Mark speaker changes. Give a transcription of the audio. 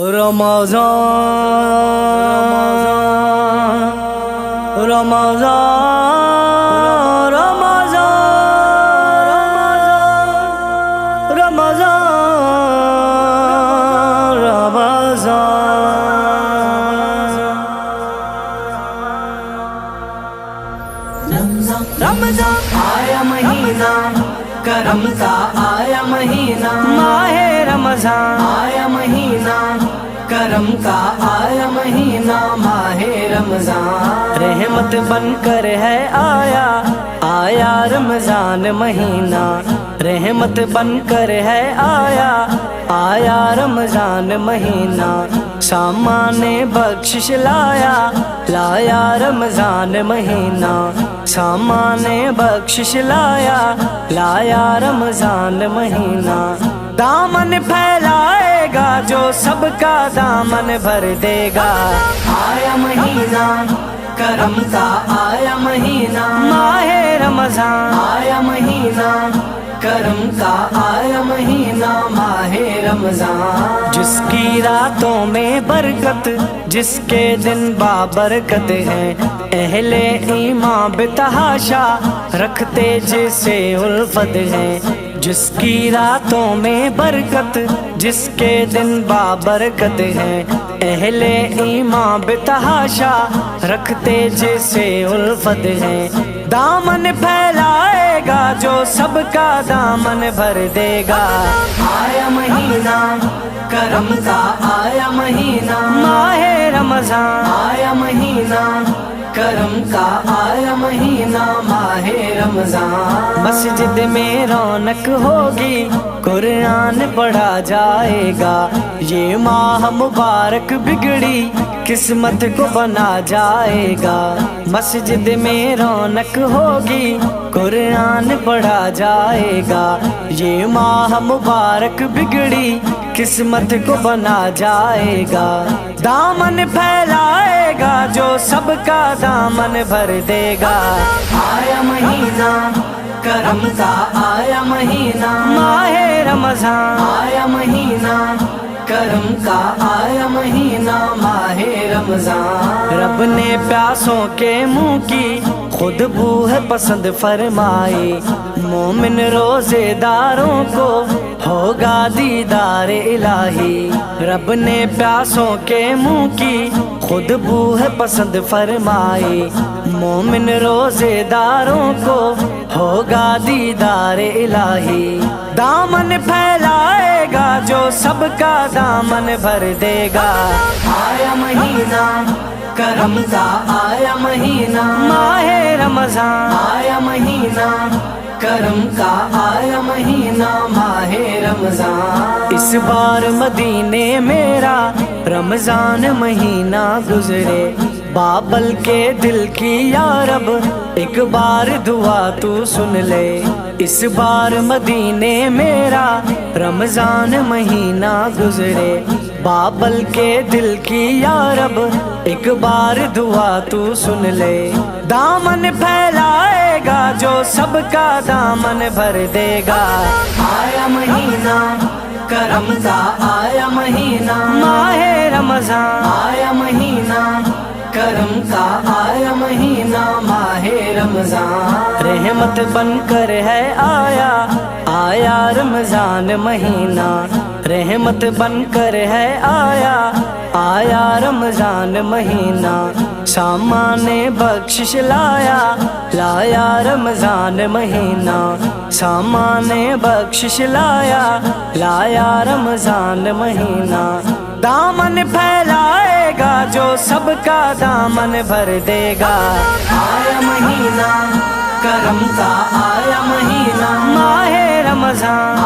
Speaker 1: رمضان رمضان رمضان رمضان رمضان
Speaker 2: آیا مہینہ کرم کا، آیا مہینہ
Speaker 1: ماہ رمضان
Speaker 2: آیا مہینہ کرم کا، آیا مہینہ ماہ رمضان
Speaker 1: رحمت بن کر ہے آیا آیا رمضان مہینہ رحمت بن کر ہے آیا آیا رمضان مہینہ سامان بخشش لایا لایا رمضان مہینہ سامان بخشش لایا لایا رمضان مہینہ دامن پھیلائے گا جو سب کا دامن بھر دے گا
Speaker 2: آیا مہینہ کرم کا، آیا مہینہ
Speaker 1: ماہ رمضان
Speaker 2: آیا مہینہ کرم کا، آیا مہینہ ماہ رمضان
Speaker 1: جس کی راتوں میں برکت جس کے دن بابرکت ہیں اہل ایمان بتحاشا رکھتے جسے الفت ہیں جس کی راتوں میں برکت جس کے دن بابرکت ہیں اہل ایمان بتحاشا رکھتے جسے الفت ہیں دامن پھیلائے گا جو سب کا دامن بھر دے گا
Speaker 2: آیا مہینہ کرم کا، آیا مہینہ
Speaker 1: ماہ رمضان
Speaker 2: آیا مہینہ کرم کا، آیا مہینہ ماہ رمضان
Speaker 1: مسجد میں رونق ہوگی قرآن پڑھا جائے گا یہ ماہ مبارک بگڑی قسمت کو بنا جائے گا مسجد میں رونق ہوگی قرآن پڑھا جائے گا یہ ماہ مبارک بگڑی قسمت کو بنا جائے گا دامن پھیلائے گا جو سب کا دامن بھر دے گا
Speaker 2: آیا مہینہ کرم کا، آیا مہینہ
Speaker 1: ماہ رمضان
Speaker 2: آیا مہینہ کرم کا، آیا مہینہ ماہ رمضان
Speaker 1: رب نے پیاسوں کے منہ کی خود بو ہے پسند فرمائی مومن روزے داروں کو ہوگا دیدار الہی رب نے پیاسوں کے منہ کی خود بو ہے پسند فرمائی مومن روزے داروں کو ہوگا دیدار الہی دامن پھیلائے گا جو سب کا دامن بھر دے گا
Speaker 2: آیا مہینہ کرم کا، آیا مہینہ
Speaker 1: ماہ رمضان
Speaker 2: آیا مہینہ کرم کا، آیا مہینہ ماہ رمضان
Speaker 1: اس بار مدینے میرا رمضان مہینہ گزرے بابل کے دل کی یا رب ایک بار دعا تو سن لے اس بار مدینے میرا رمضان مہینہ گزرے بابل کے دل کی یا رب ایک بار دعا تو سن لے دامن پھیلائے گا جو سب کا دامن بھر دے گا
Speaker 2: آیا مہینہ کرم کا، آیا مہینہ
Speaker 1: ماہ رمضان
Speaker 2: آیا مہینہ کرم کا، آیا مہینہ ماہ رمضان
Speaker 1: رحمت بن کر ہے آیا آیا رمضان مہینہ رحمت بن کر ہے آیا آیا رمضان مہینہ سامان بخشش لایا لایا رمضان مہینہ سامان بخشش لایا لایا رمضان مہینہ دامن پھیلائے گا جو سب کا دامن بھر دے گا
Speaker 2: آیا مہینہ کرم کا، آیا مہینہ
Speaker 1: ماہ رمضان